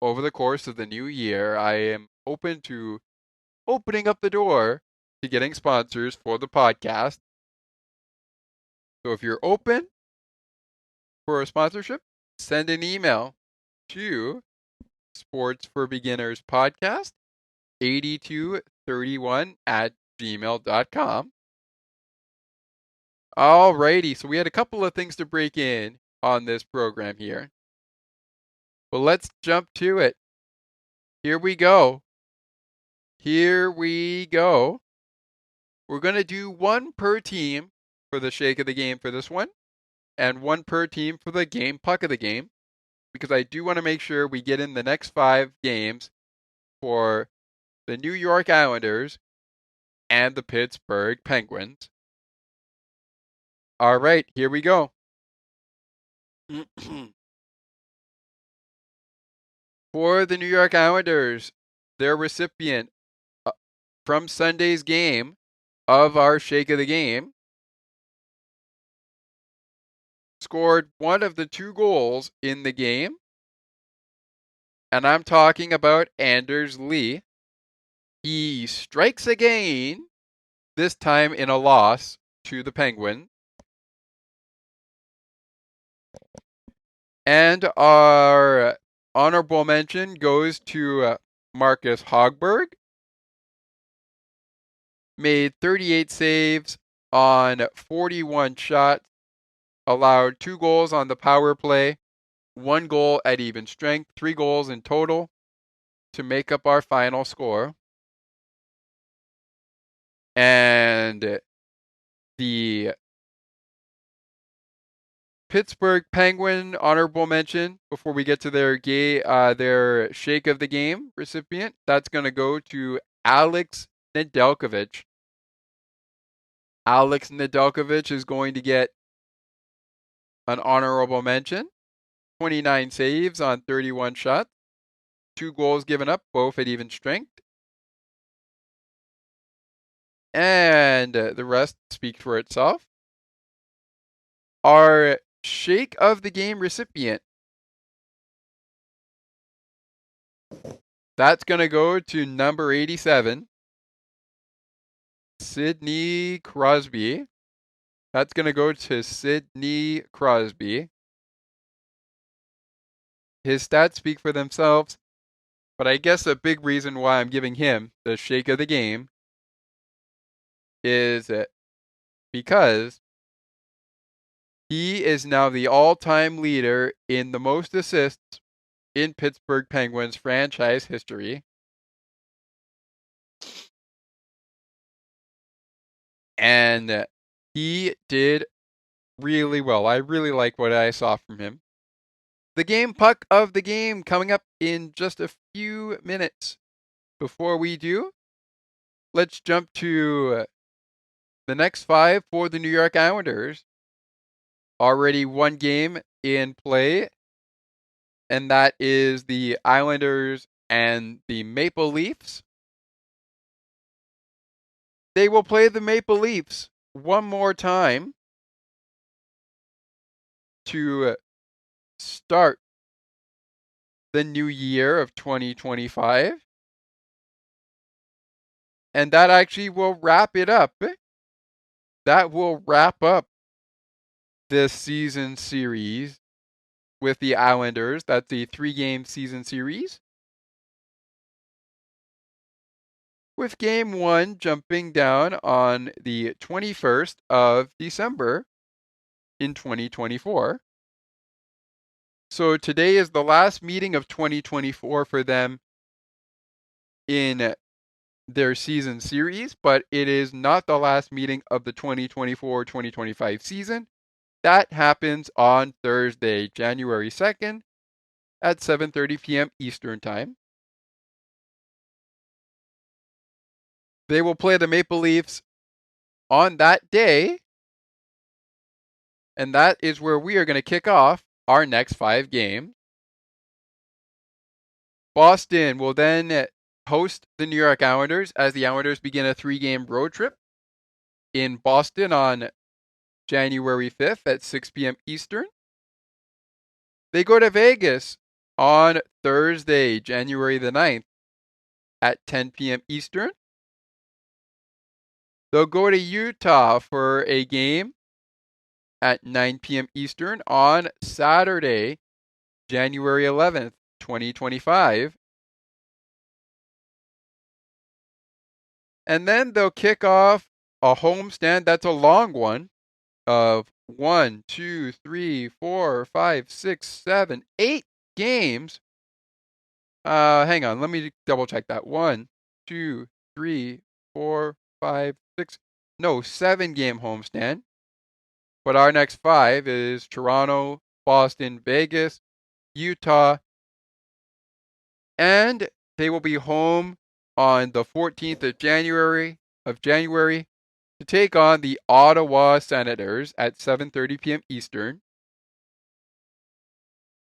over the course of the new year. I am open to opening up the door to getting sponsors for the podcast. So if you're open for a sponsorship, send an email to sportsforbeginnerspodcast 8231@gmail.com. Alrighty, so we had a couple of things to break in on this program here. But let's jump to it. Here we go. We're going to do one per team for the Shake of the Game for this one, and one per team for the Game Puck of the Game, because I do want to make sure we get in the next 5 games for the New York Islanders and the Pittsburgh Penguins. All right, here we go. For the New York Islanders, their recipient from Sunday's game of our Shake of the Game scored one of the 2 goals in the game, and I'm talking about Anders Lee. He strikes again, this time in a loss to the Penguins. And our honorable mention goes to Marcus Hogberg. Made 38 saves on 41 shots, allowed 2 goals on the power play, 1 goal at even strength, 3 goals in total to make up our final score. And the Pittsburgh Penguin honorable mention before we get to their shake of the game recipient. That's going to go to Alex Nedeljkovic. Alex Nedeljkovic is going to get an honorable mention. 29 saves on 31 shots. 2 goals given up, both at even strength. And the rest speaks for itself. Our shake of the game recipient. That's going to go to number 87, Sidney Crosby. That's going to go to Sidney Crosby. His stats speak for themselves, but I guess a big reason why I'm giving him the shake of the game is because he is now the all-time leader in the most assists in Pittsburgh Penguins franchise history. And he did really well. I really like what I saw from him. The game puck of the game coming up in just a few minutes. Before we do, let's jump to the next 5 for the New York Islanders. Already one game in play, and that is the Islanders and the Maple Leafs. They will play the Maple Leafs one more time to start the new year of 2025. And that actually will wrap it up. That will wrap up this season series with the Islanders. That's a 3-game season series, with game 1 jumping down on the 21st of December in 2024. So today is the last meeting of 2024 for them in their season series, but it is not the last meeting of the 2024-2025 season. That happens on Thursday, January 2nd at 7:30 p.m. Eastern Time. They will play the Maple Leafs on that day, and that is where we are going to kick off our next 5 games. Boston will then host the New York Islanders as the Islanders begin a 3-game road trip in Boston on January 5th at 6 p.m. Eastern. They go to Vegas on Thursday, January the 9th at 10 p.m. Eastern. They'll go to Utah for a game at 9 p.m. Eastern on Saturday, January 11th, 2025. And then they'll kick off a homestand. That's a long one of 1, 2, 3, 4, 5, 6, 7, 8 games. Hang on, let me double check that. 1, 2, 3, 4, 5, 6. No, 7-game homestand. But our next 5 is Toronto, Boston, Vegas, Utah, and they will be home on the 14th of January to take on the Ottawa Senators at 7:30 p.m. Eastern.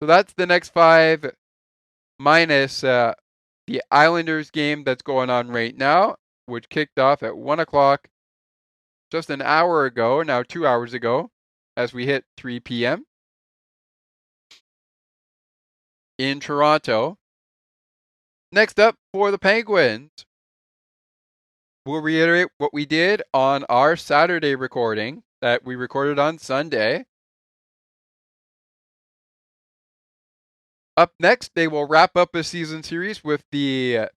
So that's the next 5 minus the Islanders game that's going on right now, which kicked off at 1 o'clock just an hour ago, now 2 hours ago, as we hit 3 p.m. in Toronto. Next up for the Penguins, we'll reiterate what we did on our Saturday recording that we recorded on Sunday. Up next, they will wrap up a season series with the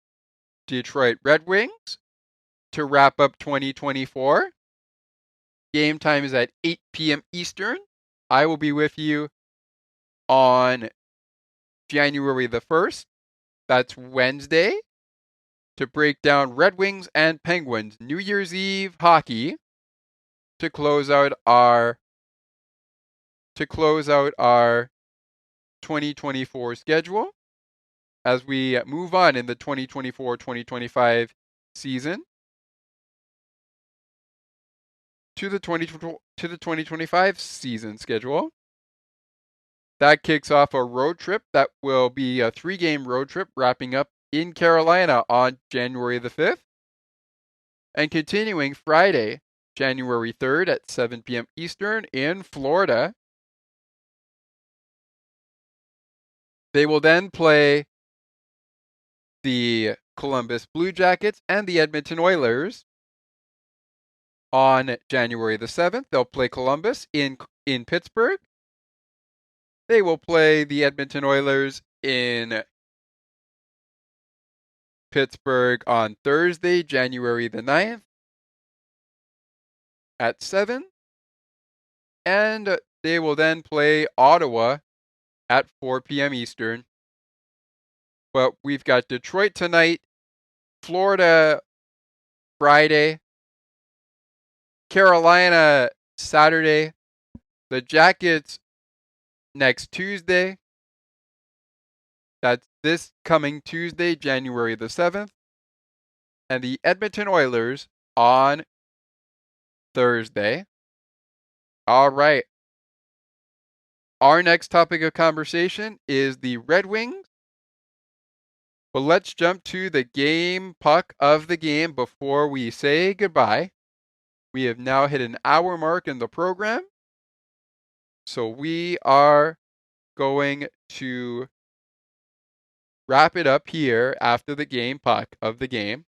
Detroit Red Wings to wrap up 2024. Game time is at 8 p.m. Eastern. I will be with you on January the 1st. That's Wednesday, to break down Red Wings and Penguins New Year's Eve hockey to close out our 2024 schedule as we move on in the 2024-2025 season to the 2025 season schedule. That kicks off a road trip that will be a 3-game road trip wrapping up in Carolina on January the 5th and continuing Friday, January 3rd at 7 p.m. Eastern in Florida. They will then play the Columbus Blue Jackets and the Edmonton Oilers on January the 7th. They'll play Columbus in Pittsburgh. They will play the Edmonton Oilers in Pittsburgh on Thursday, January the 9th at 7. And they will then play Ottawa at 4 p.m. Eastern. But we've got Detroit tonight, Florida Friday, Carolina Saturday, the Jackets next Tuesday. That's this coming Tuesday, January the 7th. And the Edmonton Oilers on Thursday. All right. Our next topic of conversation is the Red Wings. But let's jump to the game puck of the game before we say goodbye. We have now hit an hour mark in the program. So we are going to wrap it up here after the game puck of the game.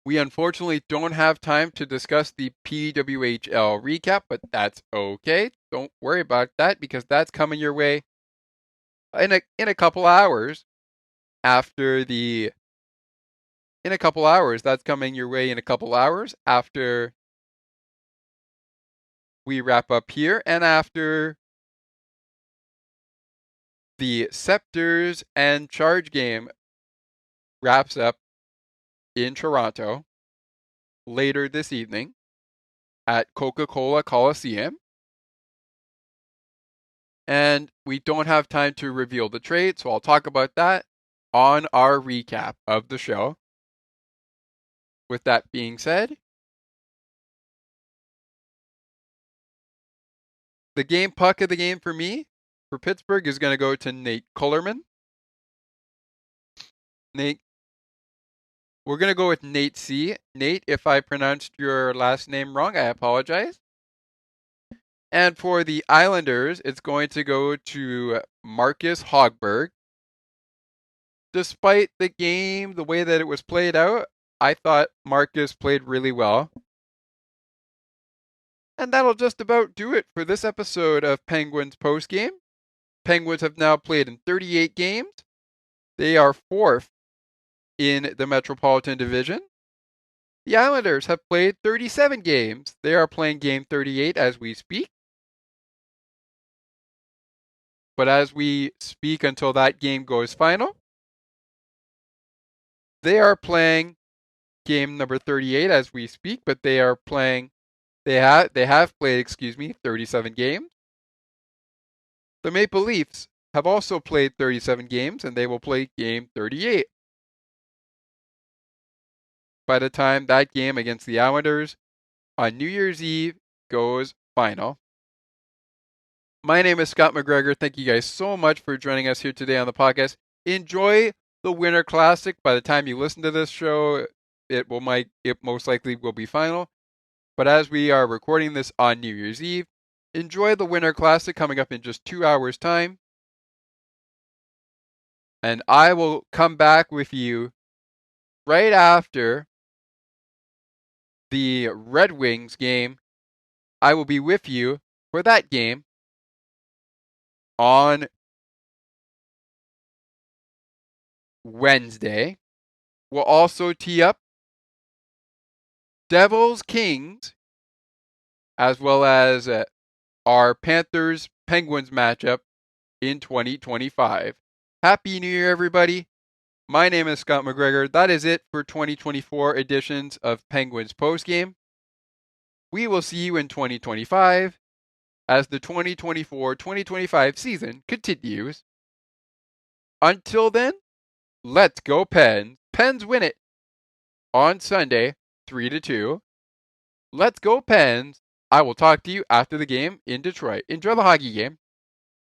We unfortunately don't have time to discuss the PWHL recap, but that's okay. Don't worry about that because that's coming your way in a couple hours after the that's coming your way in a couple hours after we wrap up here and after the Scepters and Charge game wraps up in Toronto later this evening at Coca-Cola Coliseum. And we don't have time to reveal the trade, so I'll talk about that on our recap of the show. With that being said, the game puck of the game for me, for Pittsburgh, is going to go to Nate Kullerman. Nate, we're going to go with Nate C. Nate, if I pronounced your last name wrong, I apologize. And for the Islanders, it's going to go to Marcus Hogberg. Despite the game, the way that it was played out, I thought Marcus played really well. And that'll just about do it for this episode of Penguins Postgame. Penguins have now played in 38 games. They are 4th in the Metropolitan Division. The Islanders have played 37 games. They are playing game 38 as we speak. But as we speak until that game goes final, they are playing game number 38 as we speak, but they have played 37 games. The Maple Leafs have also played 37 games, and they will play game 38 by the time that game against the Islanders on New Year's Eve goes final. My name is Scott McGregor. Thank you guys so much for joining us here today on the podcast. Enjoy the Winter Classic. By the time you listen to this show, it most likely will be final. But as we are recording this on New Year's Eve, enjoy the Winter Classic coming up in just 2 hours' time. And I will come back with you right after the Red Wings game. I will be with you for that game on Wednesday. We'll also tee up Devils Kings as well as our Panthers Penguins matchup in 2025. Happy New Year, everybody. My name is Scott McGregor. That is it for 2024 editions of Penguins Postgame. We will see you in 2025 as the 2024-2025 season continues. Until then, let's go Pens. Pens win it on Sunday, 3-2. Let's go Pens. I will talk to you after the game in Detroit. Enjoy the hockey game.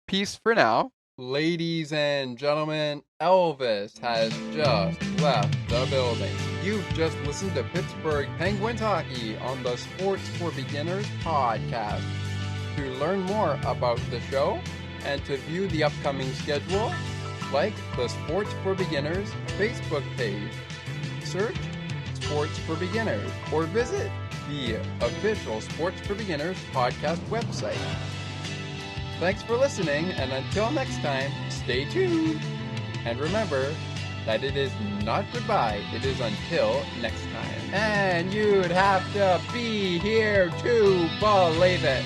Peace for now. Ladies and gentlemen, Elvis has just left the building. You've just listened to Pittsburgh Penguins hockey on the Sports for Beginners podcast. To learn more about the show and to view the upcoming schedule, like the Sports for Beginners Facebook page. Search Sports for Beginners or visit the official Sports for Beginners podcast website. Thanks for listening, and until next time, stay tuned. And remember that it is not goodbye, it is until next time. And you'd have to be here to believe it.